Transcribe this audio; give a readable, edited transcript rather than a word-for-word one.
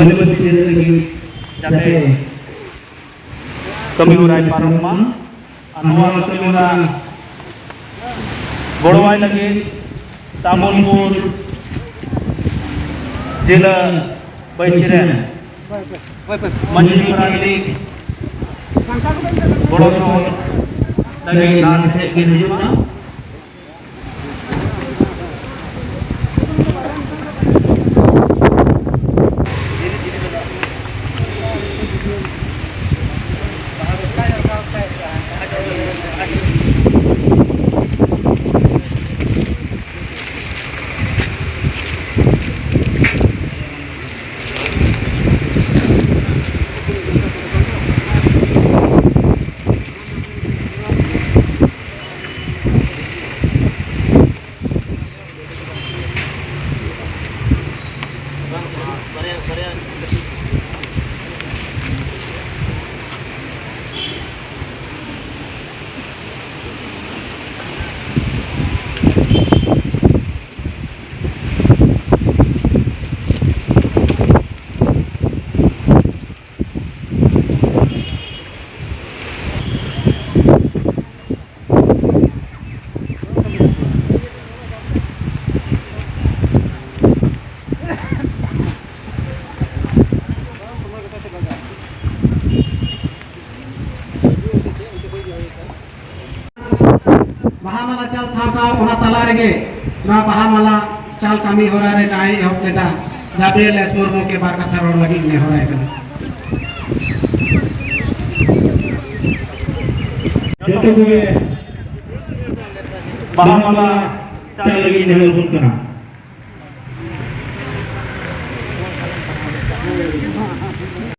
balibati sira lagi jate kami urai paroma anwa kami ura गोड़वाई लगे तामुलपुर जिला बैसिरे मंजिल पराली गोड़ोसो लगे नाच है कि नहीं होता Bahamala chal sa ona tala rege na bahamala chal kami hora re tai hok leda Gabriel Esmurmu ke bar katha rod lagi ne hora ekana joto gue bahamala chal lagi ne hol kana